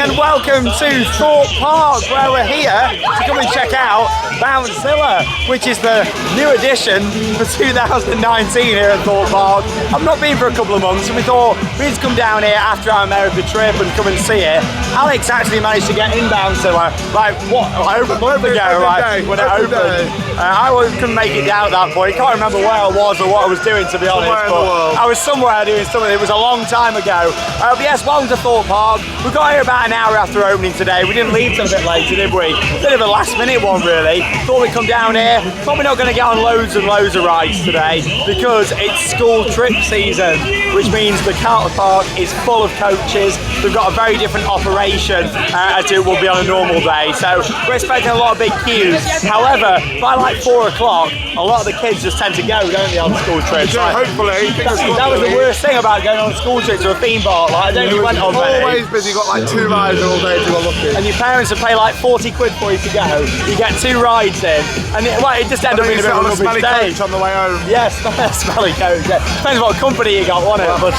and welcome to Thorpe Park, where we're here to come and check out Bouncezilla, which is the new addition for 2019 here at Thorpe Park. I've not been for a couple of months and we thought we'd come down here after our America trip and come and see it. Alex actually managed to get in Bouncezilla, like what, over a month ago, right, when it opened. I couldn't make it down at that point. Can't remember where I was or what I was doing, to be honest, but I was somewhere doing something. It was a long time ago. But yes, welcome to Thorpe Park. We got here about an hour after opening today. We didn't leave till a bit later, did we? Bit of a last minute one, really. Thought we'd come down here. Probably not going to get on loads and loads of rides today because it's school trip season, which means the car park is full of coaches. We've got a very different operation as it will be on a normal day. So we're expecting a lot of big queues. However, by like 4 o'clock, a lot of the kids just tend to go, don't they, on school trips? Yeah, hopefully. That was the worst thing about going on a school trip to a theme park. Like, I don't think we went on many. Always busy, got like 2 rides all day to go looking. And your parents would pay like 40 quid for you to go. You get 2 rides in, and it just ended up being a bit of a rubbish day. Coach on the way home. Yes, smelly coach. Yeah. Depends what company you got, won't it? But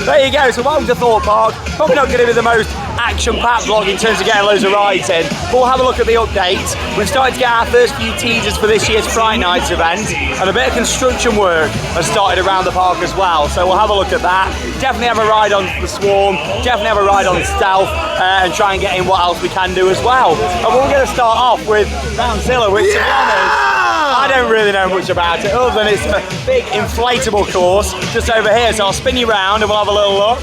there you go. So welcome to Thorpe Park. Probably not going to be the most action-packed vlog in terms of getting loads of rides in, but we'll have a look at the updates. We've started to get our first few teasers for this year's Fright Nights event, and a bit of construction work has started around the park as well, so we'll have a look at that. Definitely have a ride on the Swarm, definitely have a ride on Stealth, and try and get in what else we can do as well. And we're going to start off with Bouncezilla, which to be honest, I don't really know much about it, other than it's a big inflatable course just over here, so I'll spin you round and we'll have a little look.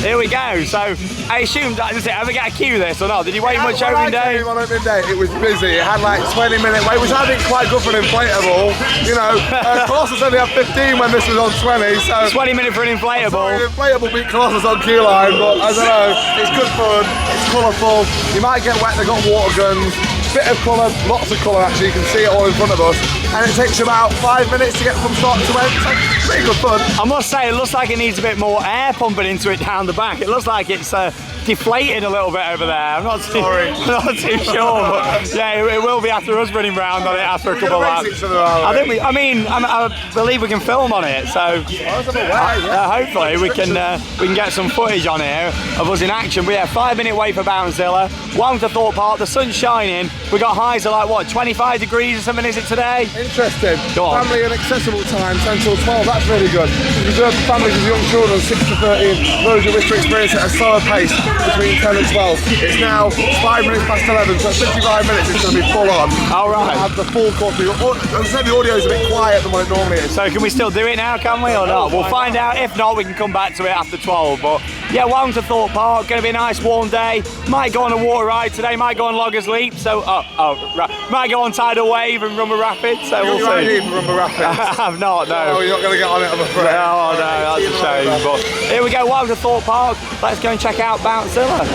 Here we go. So I assumed, does it ever get a queue this or not? Did you wait much opening day? On opening day, it was busy. It had like 20-minute wait, which I think quite good for an inflatable. You know, Colossus only had 15 when this was on 20, so 20 minutes for an inflatable. Sorry, an inflatable beat Colossus on queue line, but I don't know. It's good fun. It's colourful. You might get wet. They've got water guns. Bit of colour, lots of colour actually. You can see it all in front of us, and it takes about 5 minutes to get from start to end. So pretty good fun. I must say, it looks like it needs a bit more air pumping into it down the back. It looks like it's deflated a little bit over there. I'm not too sure, but yeah, it will be after us running round on it after a couple of laps. I believe we can film on it, so hopefully we can get some footage on here of us in action. But yeah, 5-minute wait for Bouncezilla. Welcome to Thorpe Park. The sun's shining. We got highs of like what, 25 degrees or something, is it today? Interesting. Go on. Family and accessible time, 10 till 12. That's really good. Reserved for families with young children, 6 to 13. Those who wish to experience it at a slower pace between 10 and 12. It's now 5 minutes past 11, so 55 minutes it's going to be full on. All right. Have the full course. As I said, the audio is a bit quiet than what it normally is. So can we still do it now, can we, or not? We'll find out. If not, we can come back to it after 12. But yeah, welcome to Thorpe Park. Going to be a nice warm day. Might go on a water ride today. Might go on Loggers Leap. So might go on Tidal Wave and Rumba Rapids. So we'll see. Rumba Rapids? I've not. No. Oh, you're not going to get on it, I'm afraid. No, that's a shame. But here we go. Welcome to Thorpe Park. Let's go and check out Bouncezilla.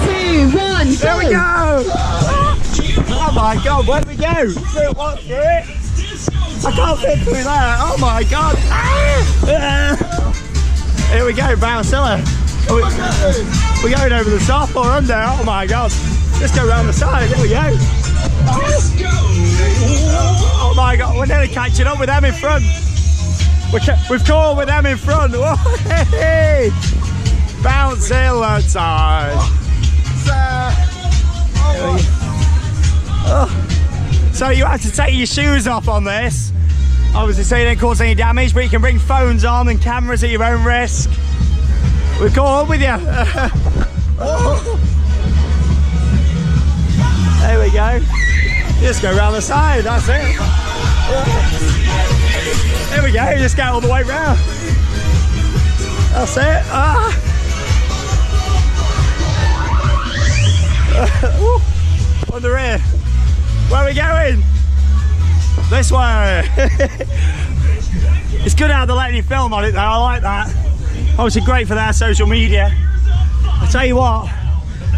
2, 1, There we go. Oh my God, where do we go? Through it? I can't fit through there. Oh my God. Here we go, Bouncezilla. We're going over the top or under. Oh my God. Just go around the side. There we go. Oh my God, we're nearly catching up with them in front. We've caught with them in front. Hey, Bouncezilla time. So you have to take your shoes off on this. Obviously so you don't cause any damage, but you can bring phones on and cameras at your own risk. We've caught up with you. There we go. Just go around the side, that's it. There we go, just go all the way round. That's it. Under here. Where are we going? This way. It's good how they're letting you film on it though, I like that. Obviously great for their social media. I tell you what,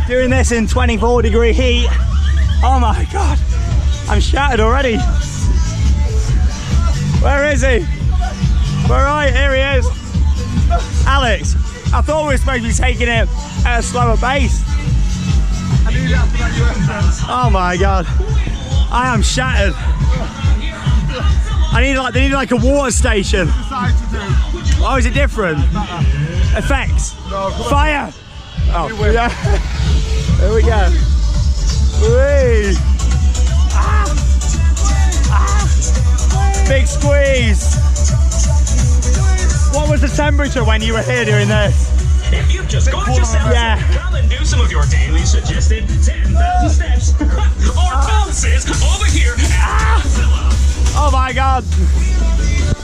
doing this in 24-degree heat, oh my God, I'm shattered already. Where is he? We're right, here he is. Alex, I thought we were supposed to be taking it at a slower pace. Oh my God, I am shattered. They need like a water station. Oh, is it different? Effects. Fire. Oh, yeah. There we go. Whee. Ah. Ah. Big squeeze. What was the temperature when you were here doing this? If you've just got yourself, come and do some of your daily suggested 10,000 steps or bounces over here at Bouncezilla. Oh my God.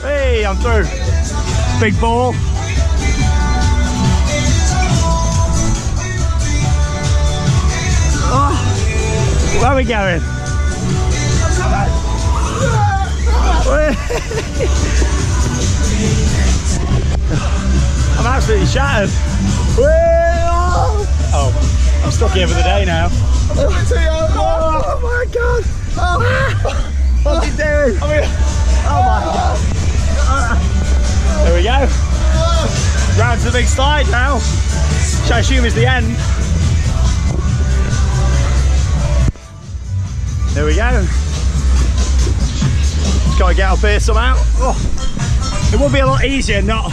Hey, I'm through. Big ball. Oh, where are we going? I'm absolutely shattered. Oh, I'm stuck here for the day now. Oh my God. What's he doing? Oh my God. There we go. Round to the big slide now, which I assume is the end. There we go. Just got to get up here somehow. Oh. It would be a lot easier not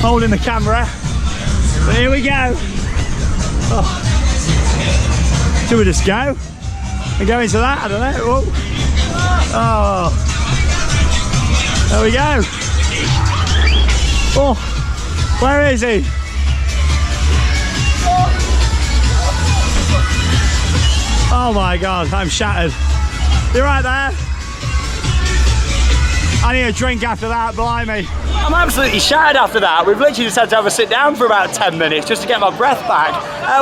holding the camera. But here we go. Oh. Should we just go and go into that? I don't know. Whoa. Oh. There we go. Oh, where is he? Oh my God, I'm shattered. You're right there. I need a drink after that, blimey. I'm absolutely shattered after that. We've literally just had to have a sit down for about 10 minutes just to get my breath back.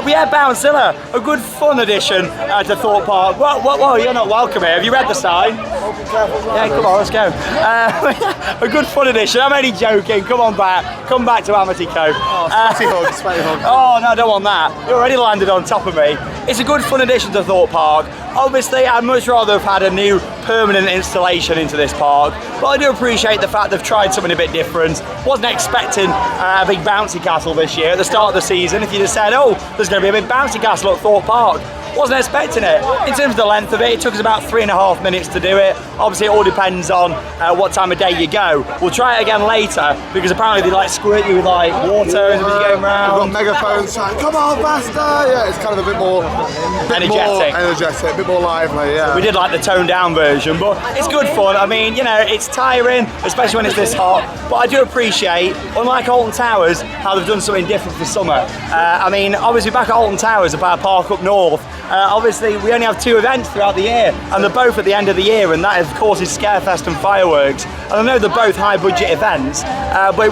We had Bouncezilla, a good fun addition to Thorpe Park. Whoa, you're not welcome here. Have you read the sign? Yeah, come on, let's go. A good fun addition. I'm only joking. Come on back. Come back to Amity Cove. Sweaty hug. Oh, no, I don't want that. You already landed on top of me. It's a good fun addition to Thorpe Park. Obviously, I'd much rather have had a new permanent installation into this park, but I do appreciate the fact they've tried something a bit different. Wasn't expecting a big bouncy castle this year at the start of the season. If you just said, oh, there's going to be a big bouncy castle at Thorpe Park, wasn't expecting it. In terms of the length of it, it took us about 3.5 minutes to do it. Obviously, it all depends on what time of day you go. We'll try it again later because apparently they like squirt you with like water as you're going around. We've got megaphones saying, come on, faster! Yeah, it's kind of a bit more energetic, a bit more lively. Yeah. We did like the toned down version, but it's good fun. I mean, you know, it's tiring, especially when it's this hot. But I do appreciate, unlike Alton Towers, how they've done something different for summer. I mean, obviously back at Alton Towers, a park up north. Obviously, we only have 2 events throughout the year, and they're both at the end of the year, and that of course is Scarefest and fireworks. And I know they're both high budget events, but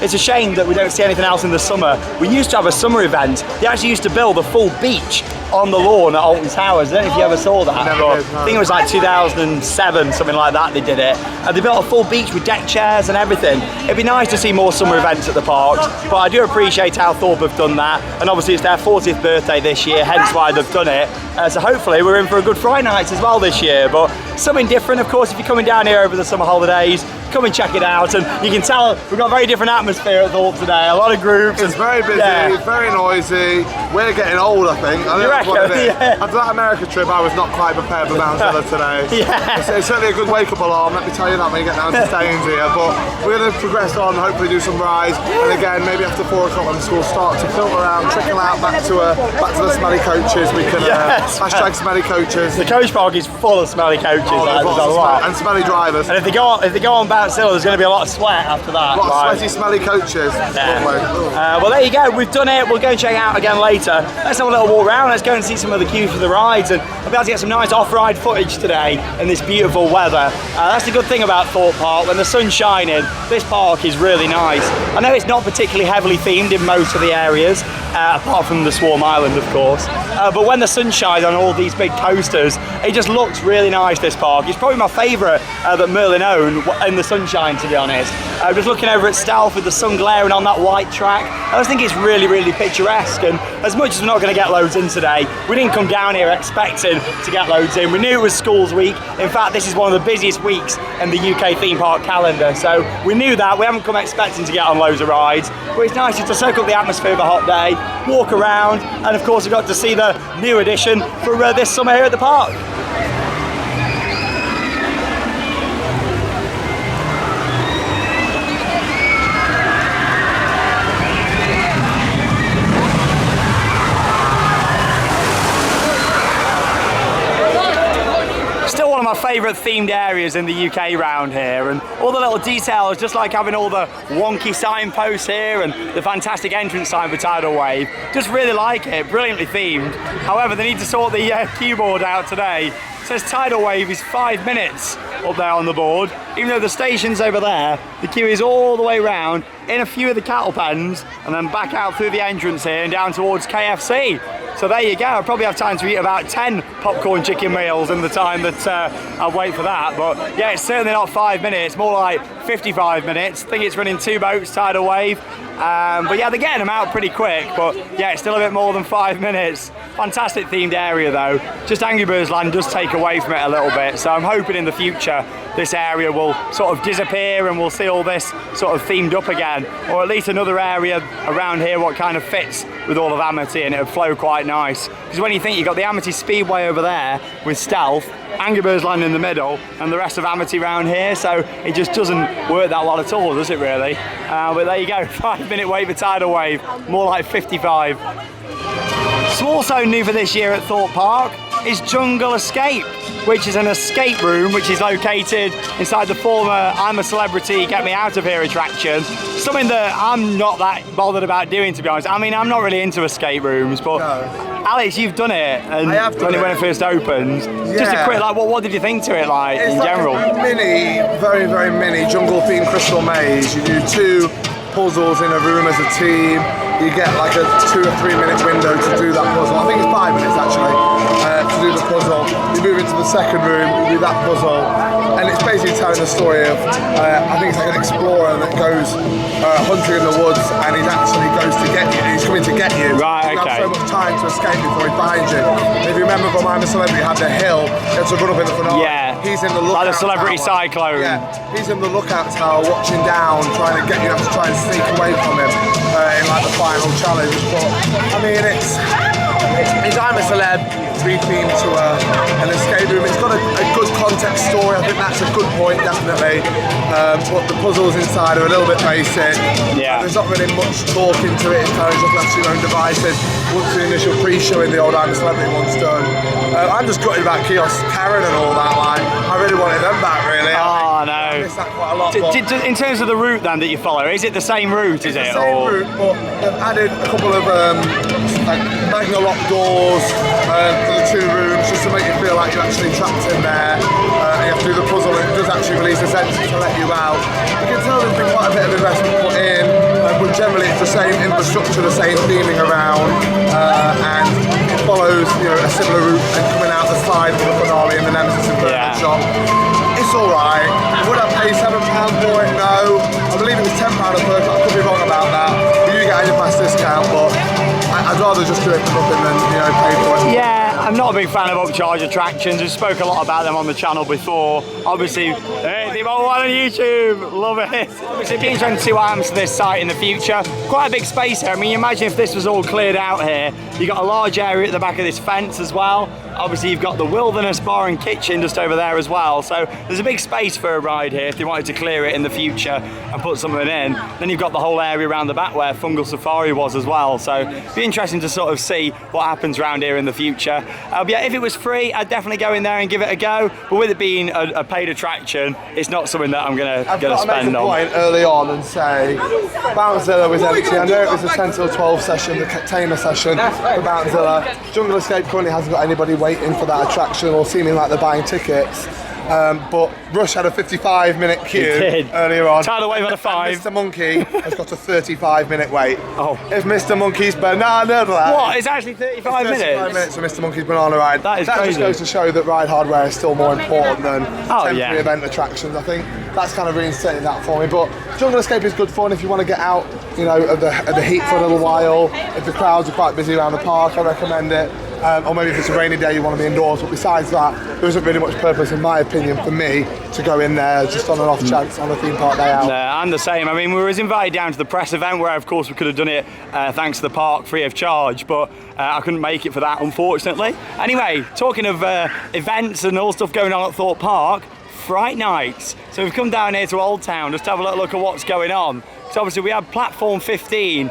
it's a shame that we don't see anything else in the summer. We used to have a summer event. They actually used to build a full beach on the lawn at Alton Towers. I don't know if you ever saw that. I think it was like 2007, something like that, they did it. They built a full beach with deck chairs and everything. It'd be nice to see more summer events at the parks, but I do appreciate how Thorpe have done that, and obviously it's their 40th birthday this year, hence why they've done it. So hopefully we're in for a good Fright Nights as well this year, but something different, of course. If you're coming down here over the summer holidays, come and check it out, and you can tell we've got a very different atmosphere at Thorpe today. A lot of groups. It's very busy, very noisy. We're getting old, I think. I You reckon? Yeah. After that America trip, I was not quite prepared for Bouncezilla today. Yeah. It's certainly a good wake-up alarm, let me tell you that, when you get down to Staines here. But we're going to progress on, hopefully do some rides, and again, maybe after 4 o'clock when school start to filter out, trickle out back to the smelly coaches. We can hashtag smelly coaches. The coach park is full of smelly coaches. And smelly drivers. And if they go on Bouncezilla, there's going to be a lot of sweat after that. A lot of sweaty, smelly coaches. Yeah. Well, there you go. We've done it. We'll go and check it out again later. Let's have a little walk around. Let's go and see some of the queues for the rides, and I'll be able to get some nice off-ride footage today in this beautiful weather. That's the good thing about Thorpe Park. When the sun's shining, this park is really nice. I know it's not particularly heavily themed in most of the areas, apart from the Swarm Island, of course. But when the sun shines on all these big coasters, it just looks really nice, this park. It's probably my favourite that Merlin own in the sunshine, to be honest. Just looking over at Stealth with the sun glaring on that white track, I just think it's really, really picturesque. And as much as we're not going to get loads in today, we didn't come down here expecting to get loads in. We knew it was schools week. In fact, this is one of the busiest weeks in the UK theme park calendar. So we knew that. We haven't come expecting to get on loads of rides. But it's nice just to soak up the atmosphere of a hot day, walk around, and of course we got to see the new addition for this summer here at the park. favourite themed areas in the UK round here, and all the little details, just like having all the wonky signposts here and the fantastic entrance sign for Tidal Wave. Just really like it, brilliantly themed. However, they need to sort the cue board out today. It says Tidal Wave is 5 minutes up there on the board, even though the station's over there. The queue is all the way round, in a few of the cattle pens, and then back out through the entrance here and down towards KFC. So there you go, I'll probably have time to eat about 10 popcorn chicken meals in the time that I'll wait for that. But yeah, it's certainly not 5 minutes, more like 55 minutes. I think it's running 2 boats, Tidal Wave. But yeah, they're getting them out pretty quick, but yeah, it's still a bit more than 5 minutes. Fantastic themed area though. Just Angry Birds Land does take away from it a little bit, so I'm hoping in the future this area will sort of disappear and we'll see all this sort of themed up again, or at least another area around here what kind of fits with all of Amity, and it'll flow quite nice. Because when you think you've got the Amity Speedway over there with Stealth, Angry Birds Land in the middle, and the rest of Amity round here, so it just doesn't work that well at all, does it really? But there you go, 5 minute wait for Tidal Wave, more like 55. So also new for this year at Thorpe Park is Jungle Escape, which is an escape room which is located inside the former I'm a Celebrity, Get Me Out of Here attraction. Something that I'm not that bothered about doing, to be honest. I mean, I'm not really into escape rooms, but Alex, you've done it, and I have done when it first opened. Yeah. Just a quick, like, what did you think to it, like, It's in like general? a mini, very, very mini jungle themed crystal maze. You do 2 puzzles in a room as a team. You get like a 2 or 3 minute window to do that puzzle. I think it's 5 minutes actually to do the puzzle. You move into the second room, you do that puzzle, and it's basically telling the story of I think it's like an explorer that goes hunting in the woods, and he actually goes to get you. He's coming to get you. Right, You okay. have so much time to escape before he finds you. If you remember from I'm a Celebrity, had the hill, you had to run up in the finale. Yeah. He's in the lookout Like the Celebrity tower. Cyclone. Yeah, he's in the lookout tower watching down, trying to get you. Have to try and sneak away from him in like the final challenge. But I mean, it's I'm a Celeb re-themed to an escape room. It's got a good context story. I think that's a good point, definitely. But the puzzles inside are a little bit basic. Yeah. There's not really much talk into it. It's kind of just left to your own devices. Once the initial pre-showing the old I'm a Celebrity one's done. I'm just gutted about Kiosk Karen and all that. Like, I really wanted them back, really. Oh, I no. miss that quite a lot. But In terms of the route then that you follow, is it the same route, is it? the same route, but they've added a couple of like magna-lock doors to the 2 rooms just to make you feel like you're actually trapped in there. You have to do the puzzle, and it does actually release a sensor to let you out. You can tell there's been quite a bit of investment put in, but generally it's the same infrastructure, the same theming around, and it follows a similar route and coming out the side for the finale in the Nemesis Inferno shop. It's alright. Would I pay £7 for it? No. I believe it was £10 a person. I could be wrong about that. But you get a fast discount, but I'd rather just do it for nothing than pay for it. Yeah, I'm not a big fan of upcharge attractions. We spoke a lot about them on the channel before. Obviously, hey, the one on YouTube, love it. Obviously, it'd be interesting to see what happens to this site in the future. Quite a big space here. I mean, imagine if this was all cleared out here. You've got a large area at the back of this fence as well. Obviously, you've got the Wilderness Bar and Kitchen just over there as well. So there's a big space for a ride here if you wanted to clear it in the future and put something in. Then you've got the whole area around the back where Fungal Safari was as well. So it'd be interesting to sort of see what happens around here in the future. But yeah, if it was free, I'd definitely go in there and give it a go. But with it being a paid attraction, it's not something that I'm gonna I've got to spend make a on. point early on and say Bouncezilla was empty. I know it was a 10 till 12 session, the Tamer session for Bouncezilla. Jungle Escape currently hasn't got anybody waiting for that attraction or seeming like they're buying tickets. But Rush had a 55-minute queue earlier on. Tidal Wave had a 5. Mr. Monkey has got a 35-minute wait. Oh. If Mr. Monkey's banana ride. What? It's actually 35 minutes? 35 minutes for Mr. Monkey's banana ride. That is just crazy. goes to show that ride hardware is still more important than temporary yeah. event attractions. I think that's kind of reinstating that for me. But Jungle Escape is good fun if you want to get out, of the heat for a little while. If the crowds are quite busy around the park, I recommend it. Or maybe if it's a rainy day you want to be indoors, but besides that, there isn't really much purpose, in my opinion, for me to go in there just on an off chance on a theme park day out. I'm the same. I mean, we was invited down to the press event where, of course, we could have done it thanks to the park free of charge, but I couldn't make it for that, unfortunately. Anyway, talking of events and all stuff going on at Thorpe Park, Fright Nights. So we've come down here to Old Town just to have a little look at what's going on. So obviously we had platform 15,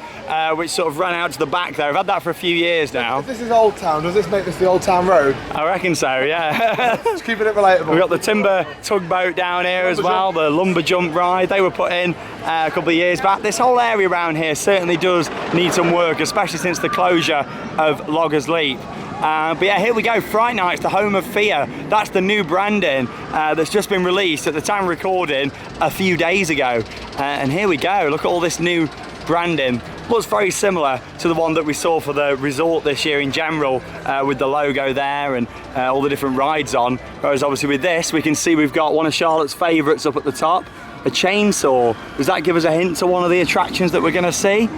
which sort of ran out to the back there. I've had that for a few years now. If this is Old Town, does this make this the Old Town Road? I reckon so, yeah. Just keeping it relatable. We've got the timber tugboat down here as well, the lumber jump ride. They were put in a couple of years back. This whole area around here certainly does need some work, especially since the closure of Loggers Leap. But yeah, here we go, Fright Nights, the home of fear. That's the new branding that's just been released at the time of recording a few days ago. And here we go, look at all this new branding. Looks very similar to the one that we saw for the resort this year in general, with the logo there and all the different rides on. Whereas obviously with this, we can see we've got one of Charlotte's favourites up at the top, a chainsaw. Does that give us a hint to one of the attractions that we're going to see?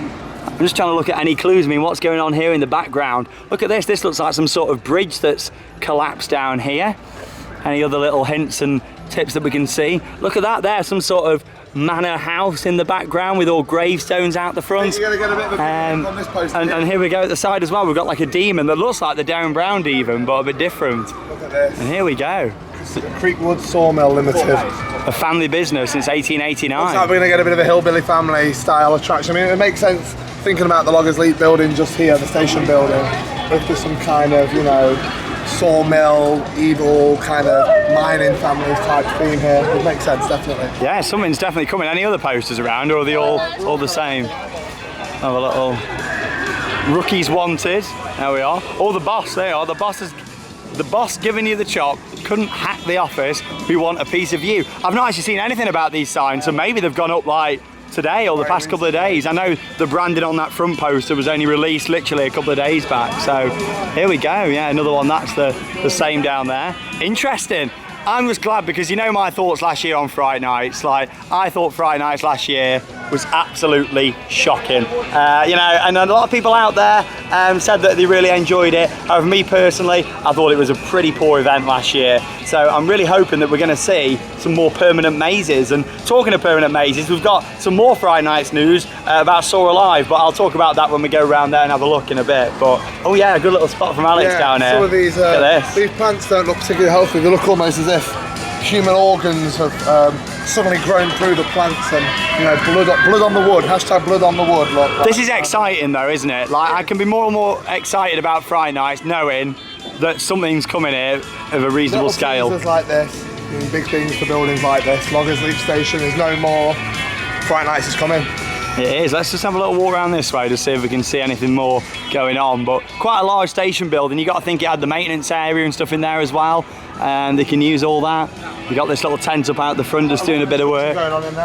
I'm just trying to look at any clues. I mean, what's going on here in the background? Look at this. This looks like some sort of bridge that's collapsed down here. Any other little hints and tips that we can see? Look at that there, some sort of manor house in the background with all gravestones out the front. You're gonna get a bit of a on this poster. And here we go at the side as well. We've got like a demon that looks like the Darren Brown demon, but a bit different. Look at this. And here we go. Creekwood Sawmill Limited. A family business since 1889. Looks like we're going to get a bit of a hillbilly family style attraction. I mean, it makes sense thinking about the Loggers Leap building just here, the station building. If there's some kind of, you know, sawmill, evil kind of mining families type theme here, it makes sense, definitely. Yeah, something's definitely coming. Any other posters around, or are they all the same? Have a little rookies wanted. There we are. Oh, the boss. There you are. The boss giving you the chop. Couldn't hack the office. We want a piece of you. I've not actually seen anything about these signs, so maybe they've gone up like today or the past couple of days. I know the branding on that front poster was only released literally a couple of days back. So here we go. Yeah, another one. That's the same down there. Interesting. I'm just glad because you know my thoughts last year on Fright Nights. Like, I thought Fright Nights last year was absolutely shocking. You know, and a lot of people out there said that they really enjoyed it. However, me personally, I thought it was a pretty poor event last year. So I'm really hoping that we're going to see some more permanent mazes. And talking of permanent mazes, we've got some more Fright Nights news about Soar Alive, but I'll talk about that when we go around there and have a look in a bit. But oh yeah, a good little spot from Alex down here. Some of these, look at these plants don't look particularly healthy. They look almost as if human organs have suddenly grown through the plants, and you know, blood on the wood. Hashtag blood on the wood. Look, this is exciting though, isn't it? Like, I can be more and more excited about Fright Nights knowing that something's coming here of a reasonable scale. Little like this, big things for buildings like this. Loggers Leap Station is no more. Fright Nights is coming. It is. Let's just have a little walk around this way to see if we can see anything more going on. But quite a large station building. You got to think it had the maintenance area and stuff in there as well, and they can use all that. We got this little tent up out the front just doing a bit of work.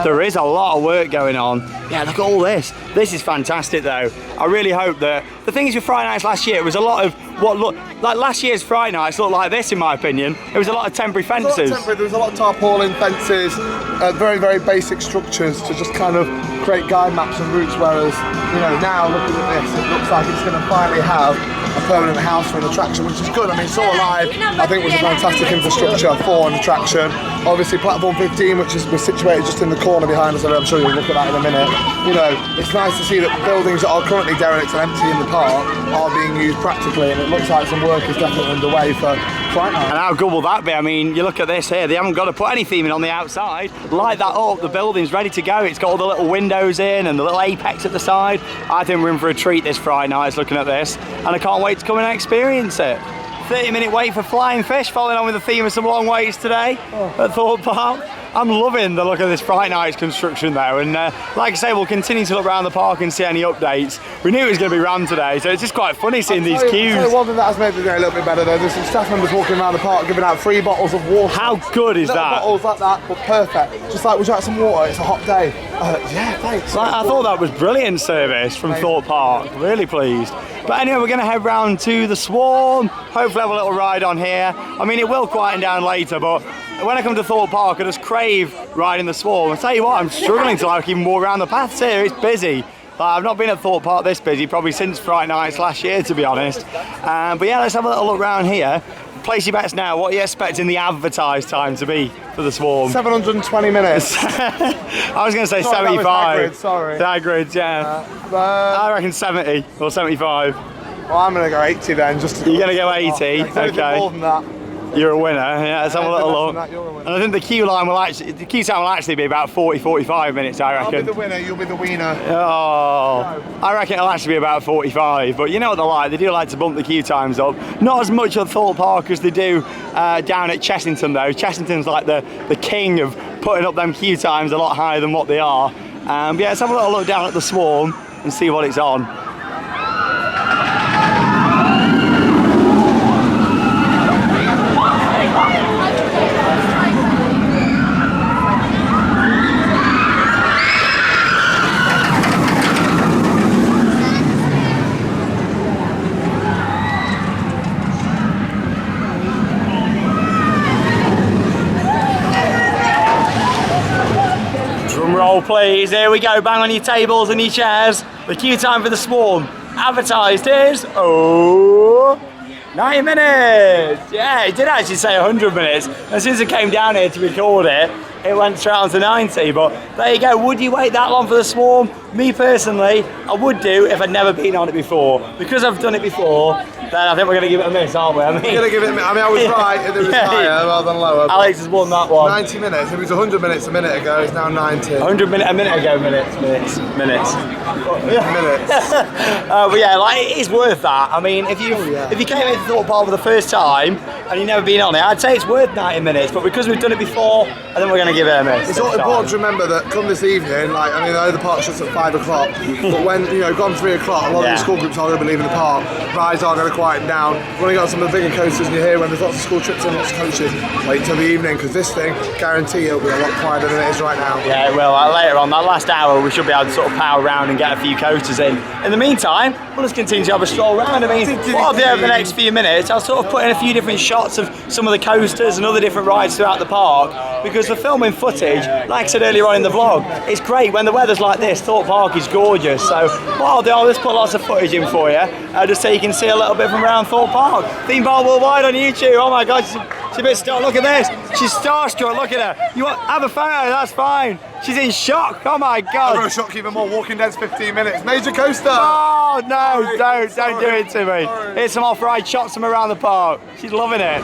There is a lot of work going on. Yeah, look at all this. This is fantastic though. I really hope that the thing is with Fright Nights last year, it was a lot of what looked like last year's Fright Nights looked like this in my opinion. It was a lot of temporary fences. There was a lot of tarpaulin fences, very, very basic structures to just kind of create guide maps and routes, whereas, you know, now looking at this, it looks like it's going to finally have a permanent house for an attraction, which is good. I mean, Soar Alive, I think, was a fantastic infrastructure for an attraction. Obviously, platform 15, which was situated just in the corner behind us, I'm sure you'll look at that in a minute. You know, it's nice to see that buildings that are currently derelict and empty in the park are being used practically, and it looks like some work is definitely underway for Fright Night. And how good will that be? I mean, you look at this here, they haven't got to put any theming on the outside. Light that up, the building's ready to go. It's got all the little windows in and the little apex at the side. I think we're in for a treat this Friday night looking at this, and I can't wait to come and experience it. 30-minute wait for flying fish, following on with the theme of some long waits today at Thorpe Park. I'm loving the look of this Fright Nights construction though, and like I say, we'll continue to look around the park and see any updates. We knew it was going to be rammed today, so it's just quite funny seeing these queues. One thing that has made the day a little bit better though, there's some staff members walking around the park giving out free bottles of water. How good is that? Bottles like that, but perfect. Just like, would you like some water? It's a hot day. Yeah, thanks. Like, I thought that was brilliant service from Thorpe Park, really pleased. But anyway, we're going to head round to the Swarm, hopefully have a little ride on here. I mean, it will quieten down later, but when I come to Thorpe Park, I just crave riding the Swarm. I tell you what, I'm struggling to like even walk around the paths here. It's busy. I've not been at Thorpe Park this busy probably since Fright Nights last year, to be honest. But yeah, let's have a little look around here. Place your bets now. What are you expecting the advertised time to be for the Swarm? 720 minutes. I was going to say 75. Hagrid, sorry. Hagrid, yeah. I reckon 70 or 75. Well, I'm going to go 80 then. Just to You're going to go 80? Okay. Okay. More than that. You're a winner. Yeah, let's have a little look. And I think the queue time will actually be about 40-45 minutes, I reckon. I'll be the winner, you'll be the wiener. Oh, I reckon it'll actually be about 45. But you know what they're like, they do like to bump the queue times up. Not as much at Thorpe Park as they do down at Chessington though. Chessington's like the king of putting up them queue times a lot higher than what they are. But yeah, let's have a little look down at the Swarm and see what it's on. Roll please, here we go, bang on your tables and your chairs. The queue time for the Swarm advertised is 90 minutes. Yeah, it did actually say 100 minutes. As soon as it came down here to record it, it went straight on to 90, but there you go. Would you wait that long for the Swarm? Me personally, I would do if I'd never been on it before. Because I've done it before, then I think we're going to give it a miss, aren't we? I mean, we're going to give it a miss. I mean, I was right, it was higher rather than lower. Alex has won that one. 90 minutes, it was 100 minutes a minute ago, it's now 90. 100 minutes, a minute ago, minutes. Minutes. But yeah, like, it is worth that. I mean, if you came into Thorpe Park for the first time and you've never been on it, I'd say it's worth 90 minutes, but because we've done it before, I think we're going to give it a miss. It's important to remember that come this evening, like, I mean, I know the park shuts at 5 o'clock, but when, you know, gone 3 o'clock, a lot of the school groups are going to be leaving the park, rides are going to quieten down. We've only got some of the bigger coasters, and you're here when there's lots of school trips and lots of coaches. Wait till the evening, because this thing, guarantee it'll be a lot quieter than it is right now. Yeah, it will. Later on, that last hour, we should be able to sort of power around and get a few coasters in. In the meantime, we'll just continue to have a stroll around. I mean, what I'll do over the next few minutes, I'll sort of put in a few different shots of some of the coasters and other different rides throughout the park, because the filming footage, like I said earlier on in the vlog, it's great when the weather's like this. Thorpe Park is gorgeous, so what I'll do, I'll just put lots of footage in for you, just so you can see a little bit from around Thorpe Park. Theme Park Worldwide on YouTube. Oh my god, she's a bit star. Look at this, she's starstruck. Look at her. You want have a photo? That's fine. She's in shock. Oh my god. I'm going to shock even more. Walking Dead's 15 minutes. Major coaster. Oh no, don't do it to me. Here's some off-ride shots from around the park. She's loving it.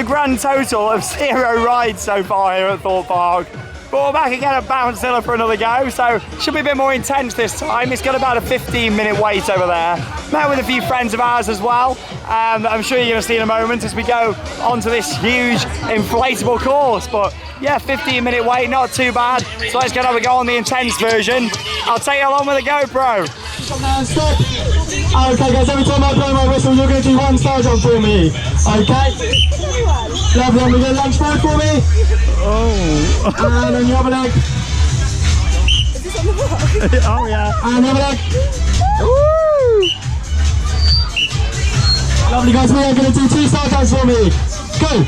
Grand total of 0 rides so far here at Thorpe Park. But we're back again at Bouncezilla for another go, so should be a bit more intense this time. It's got about a 15-minute wait over there. Met with a few friends of ours as well, that I'm sure you're going to see in a moment as we go onto this huge inflatable course. But yeah, 15-minute wait, not too bad. So let's go and have a go on the intense version. I'll take you along with a GoPro. Okay guys, every time I blow my whistle, you're going to do one star jump for me. Okay? Lovely, and we get lunge forward for me. Oh. And on your other leg. Is this on the vlog? Oh yeah. And the other leg. Woo! Lovely guys, we are going to do 2 star jumps for me. go.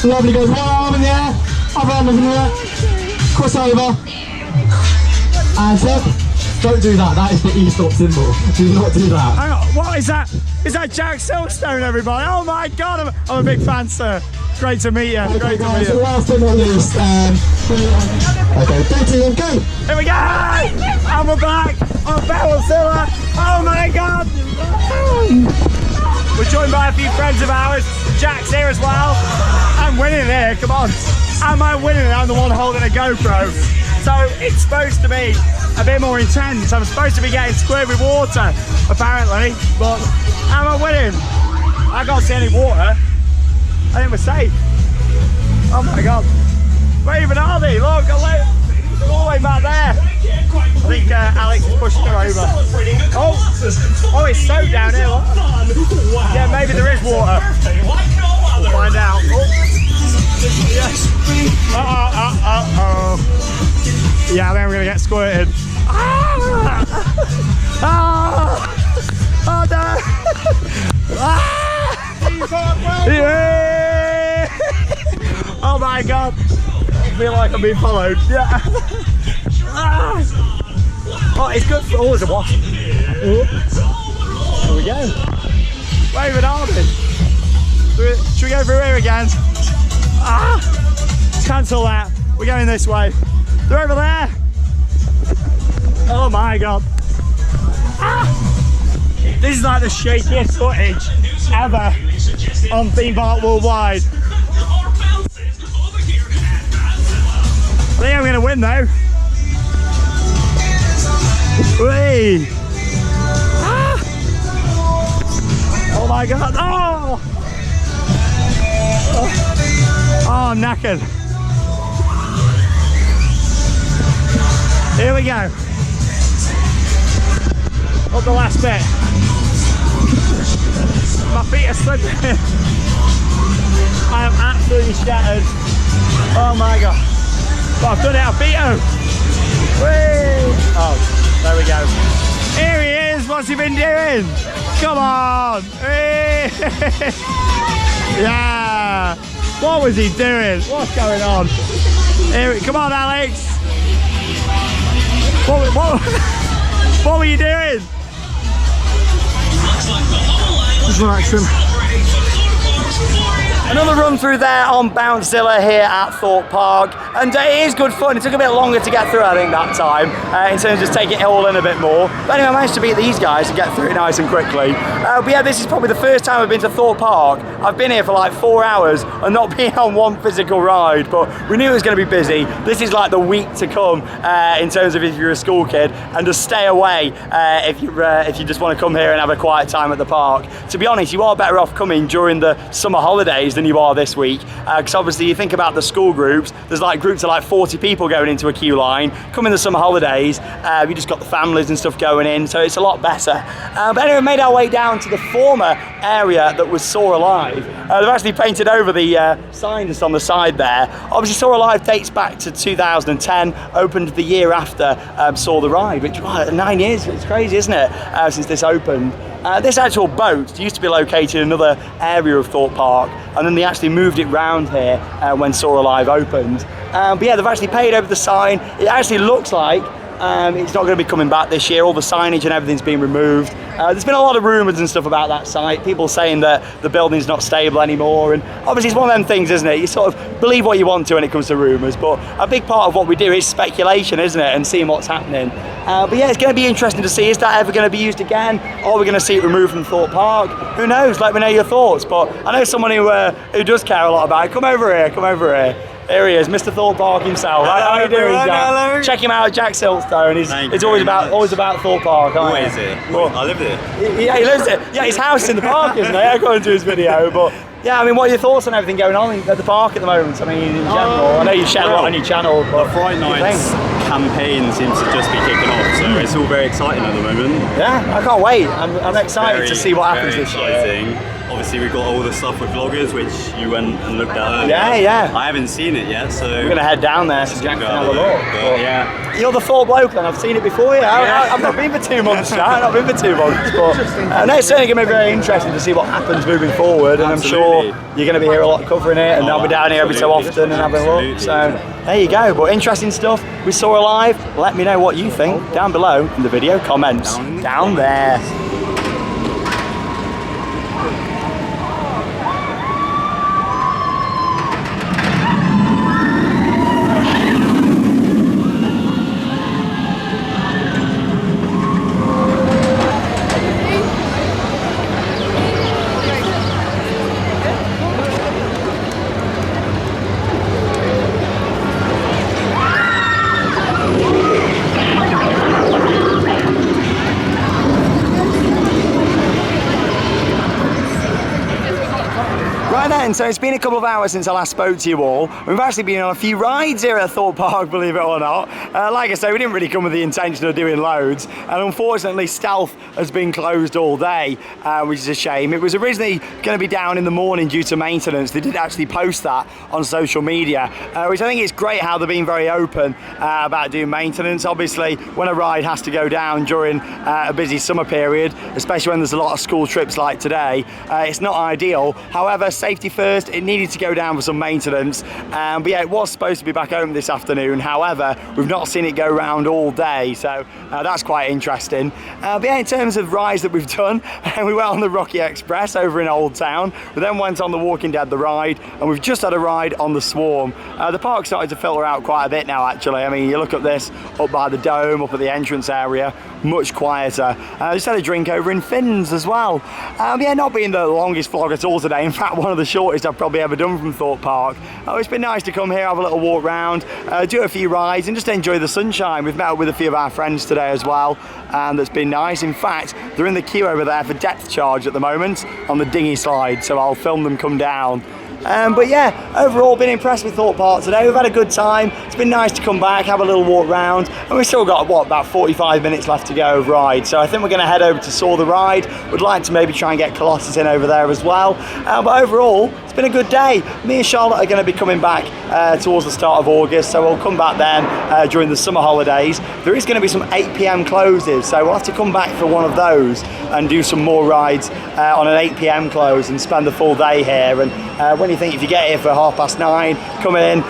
Lovely, guys. One arm in the air, other arm in the air. Cross over. Hands up. Don't do that. That is the e-stop symbol. Do not do that. Hang on, what is that? Is that Jack Silkstone, everybody? Oh my God, I'm a big fan, sir. Great to meet you. Okay, Great to meet guys, you. last but not least, okay, 13, go! Here we go! And we're back on Bouncezilla. Oh my God! We're joined by a few friends of ours. Jack's here as well. I'm winning here, come on. Am I winning? I'm the one holding a GoPro. So it's supposed to be a bit more intense. I'm supposed to be getting squirted with water, apparently. But am I winning? I can't see any water. I think we're safe. Oh my God. Where even are they? Look, they're all the way back there. I think Alex is pushing her over. Oh, it's so down here. Look. Yeah, maybe there is water. We'll find out. Oh. Yes. Yeah, I think I'm going to get squirted. Oh no. Yeah. Oh my God. I feel like I'm being followed. Yeah. Oh, it's good for all as a wash. There we go. Where even are they? Should we go through here again? Cancel that. We're going this way. They're over there. Oh my God. This is like the shakiest footage ever on Theme Park Worldwide. I think I'm going to win though. Whee! Oh my God! Oh! Oh, I'm knackered. Here we go. Up the last bit. My feet are slipping. I am absolutely shattered. Oh my God. But I've done it, I beat him. Whee! Oh, there we go. Here he is, what's he been doing? Come on! Whee! Yeah! What was he doing? What's going on? Here, come on, Alex! What were you doing? Just relaxing. Another run through there on Bouncezilla here at Thorpe Park, and it is good fun. It took a bit longer to get through, I think, that time, in terms of just taking it all in a bit more. But anyway, I managed to beat these guys and get through it nice and quickly. But yeah, this is probably the first time I've been to Thorpe Park. I've been here for like 4 hours and not been on one physical ride, but we knew it was going to be busy. This is like the week to come in terms of if you're a school kid, and just stay away if you just want to come here and have a quiet time at the park. To be honest, you are better off coming during the summer holidays than you are this week, because obviously you think about the school groups, there's like groups of like 40 people going into a queue line. Come in the summer holidays, you just got the families and stuff going in, so it's a lot better. But anyway, we made our way down to the former area that was Soar Alive. They've actually painted over the sign just on the side there. Obviously Soar Alive dates back to 2010, opened the year after Soar the Ride, which 9 years, it's crazy, isn't it, since this opened. This actual boat used to be located in another area of Thorpe Park, and then they actually moved it round here when Soar Alive opened. But yeah, they've actually painted over the sign. It actually looks like it's not going to be coming back this year. All the signage and everything's been removed. There's been a lot of rumours and stuff about that site. People saying that the building's not stable anymore, and obviously it's one of them things, isn't it? You sort of believe what you want to when it comes to rumours, but a big part of what we do is speculation, isn't it? And seeing what's happening. But yeah, it's going to be interesting to see, is that ever going to be used again? Or are we going to see it removed from Thorpe Park? Who knows? Let me know your thoughts. But I know someone who does care a lot about it. Come over here, come over here. Here he is, Mr. Thorpe Park himself. Hello, How are you doing, everyone. Jack? Hello. Check him out, Jack Silkstone. It's always about Thorpe Park, aren't Always here. I live here. Yeah, he lives there. Yeah, his house is in the park, isn't it? According to his video. But yeah, I mean, what are your thoughts on everything going on at the park at the moment? I mean, in general, I know you share a lot on your channel, but The Fright Nights campaign seems to just be kicking off, so it's all very exciting at the moment. yeah, I can't wait. I'm excited to see what happens very this year. exciting. obviously we've got all the stuff with vloggers, which you went and looked at earlier. Yeah. I haven't seen it yet, so We're gonna head down there so Jack can have a look. But yeah. You're the Thorpe bloke then, I've seen it before, yeah. I've not been for 2 months now, I've not been for 2 months, but no, it's certainly going to be very interesting to see what happens moving forward, and Absolutely. I'm sure you're going to be here a lot covering it, and I'll be down here every so often and having a look, so there you go. But interesting stuff we saw live. Let me know what you think down below in the video comments. Down there. So it's been a couple of hours since I last spoke to you all. We've actually been on a few rides here at Thorpe Park, believe it or not. Like I say, we didn't really come with the intention of doing loads, and unfortunately Stealth has been closed all day, which is a shame. It was originally going to be down in the morning due to maintenance. They did actually post that on social media, which I think is great how they're being very open about doing maintenance. Obviously, when a ride has to go down during a busy summer period, especially when there's a lot of school trips like today, it's not ideal. However, safety first, it needed to go down for some maintenance, but yeah, it was supposed to be back home this afternoon. However, we've not seen it go round all day, so that's quite interesting. But yeah, in terms of rides that we've done, we went on the Rocky Express over in Old Town. We then went on the Walking Dead the ride, and we've just had a ride on the Swarm. The park's started to filter out quite a bit now, actually. I mean, you look at this up by the dome, up at the entrance area, much quieter. Just had a drink over in Finn's as well. Yeah, not being the longest vlog at all today. In fact, one of the shortest I've probably ever done from Thorpe Park. It's been nice to come here, have a little walk round, do a few rides, and just enjoy the sunshine. We've met up with a few of our friends today as well, and that's been nice. In fact, they're in the queue over there for depth charge at the moment on the dinghy slide, so I'll film them come down. But yeah, overall been impressed with Thorpe Park today. We've had a good time. It's been nice to come back, have a little walk round, and we've still got, what, about 45 minutes left to go of ride. So I think we're going to head over to Saw the Ride. Would like to maybe try and get Colossus in over there as well. But overall, it's been a good day. Me and Charlotte are going to be coming back towards the start of August, so we'll come back then during the summer holidays. There is going to be some 8 PM closes, so we'll have to come back for one of those and do some more rides on an 8 PM close and spend the full day here. And when you think if you get here for 9:30, come in,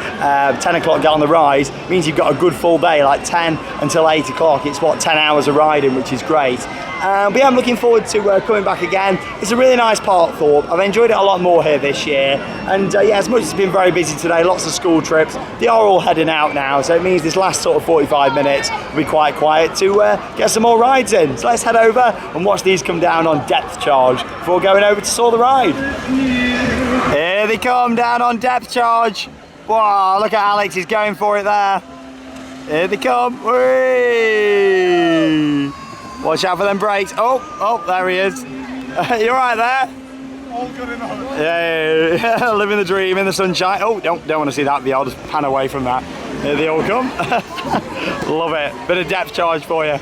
10 o'clock get on the ride, means you've got a good full day, like 10 until 8 o'clock. It's what, 10 hours of riding, which is great. But yeah, I'm looking forward to coming back again. It's a really nice park, Thorpe. I've enjoyed it a lot more here this year. And yeah, as much as it's been very busy today, lots of school trips, they are all heading out now. So it means this last sort of 45 minutes will be quite quiet to get some more rides in. So let's head over and watch these come down on depth charge before going over to Saw the Ride. Here they come down on depth charge. Wow, look at Alex, he's going for it there. Here they come. Whee! Watch out for them brakes. Oh, there he is. You all right there? All good enough. Yeah, living the dream in the sunshine. Oh, don't want to see that view. I'll just pan away from that. Here they all come. Love it. Bit of depth charge for you.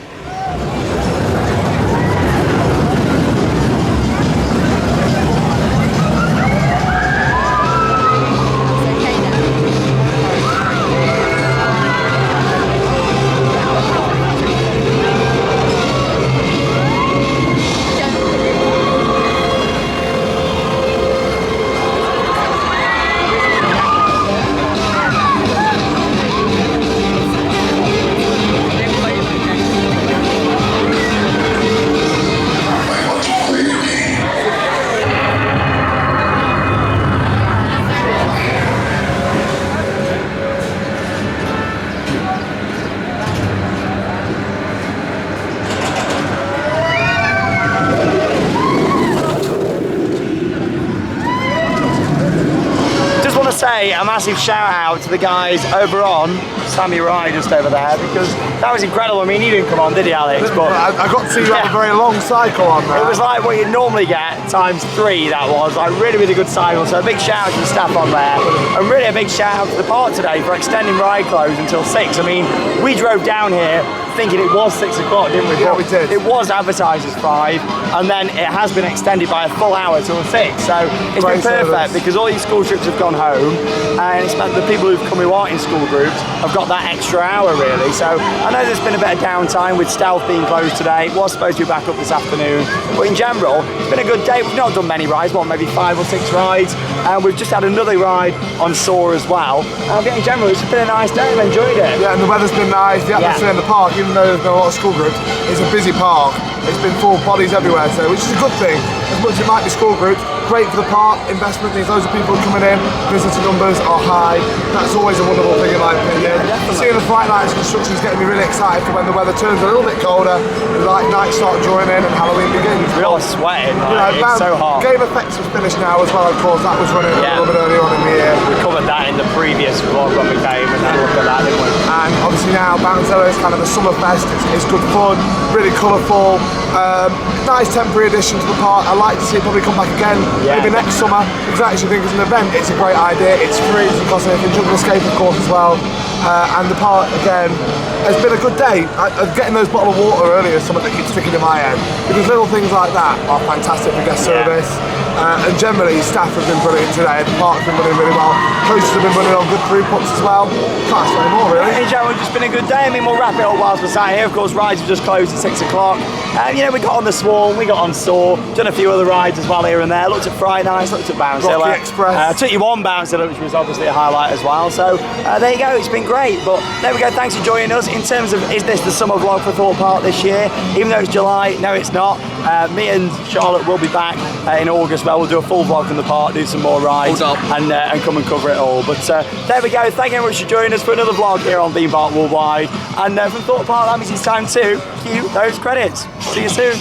A massive shout out to the guys over on Sammy Ride just over there, because that was incredible. I mean, you didn't come on, did you, Alex? But I got to see you have a very long cycle on there. It was like what you'd normally get times 3, that was. Like really good cycle. So a big shout out to the staff on there. And really a big shout out to the park today for extending ride close until 6. I mean, we drove down here thinking it was 6 o'clock, didn't we? Yeah, But we did. It was advertised as 5, and then it has been extended by a full hour till 6. So it's Great been perfect service. because all your school trips have gone home, and it's meant the people who aren't in school groups have got that extra hour really. So I know there's been a bit of downtime with Stealth being closed today. It was supposed to be back up this afternoon, but in general, it's been a good day. We've not done many rides, maybe 5 or 6 rides, and we've just had another ride on Soar as well. Yeah, in general, it's been a nice day. I've enjoyed it. Yeah, and the weather's been nice. The atmosphere in the park, even though there's been a lot of school groups, it's a busy park. It's been full of bodies everywhere, so which is a good thing. As much as it might be school groups, great for the park. Investment means loads of people coming in. Visitor numbers are high. That's always a wonderful thing in my opinion. Seeing the Fright Nights construction is getting me really excited for when the weather turns a little bit colder. The light nights start drawing in and Halloween begins. We're all sweating. You know, It's so hot. Game Effects was finished now as well. Of course, that was running a little bit earlier on in the year. We covered that in the previous vlog when we came, and then look at that, didn't we? And obviously now Bouncezilla is kind of a summer fest. It's good fun, really colourful, nice temporary addition to the park. I'd like to see it probably come back again, maybe next summer, because I actually think as an event it's a great idea. It's free, it doesn't cost anything. Jungle Escape of course as well. And the park again has been a good day. Getting those bottle of water earlier is something that keeps sticking in my head, because little things like that are fantastic for guest service. And generally staff have been brilliant today. The park's been running really well. Coaches have been running on good throughputs as well. Can't ask for any more really. In general, it's just been a good day. I mean, we'll wrap it up whilst we're sat here. Of course, rides have just closed at 6 o'clock. And you know, we got on the Swarm, we got on Soar, done a few other rides as well here and there. Looked at Fright Nights, looked at Bouncezilla. Rocky Express. Took you on Bouncezilla, which was obviously a highlight as well. So there you go, it's been great. But there we go, thanks for joining us. In terms of, is this the summer vlog for Thorpe Park this year? Even though it's July, no it's not. Me and Charlotte will be back in August where we'll do a full vlog from the park, do some more rides and come and cover it all. But there we go, thank you very much for joining us for another vlog here on Theme Park Worldwide. And from Thorpe Park, that means it's time to cue those credits. See you soon.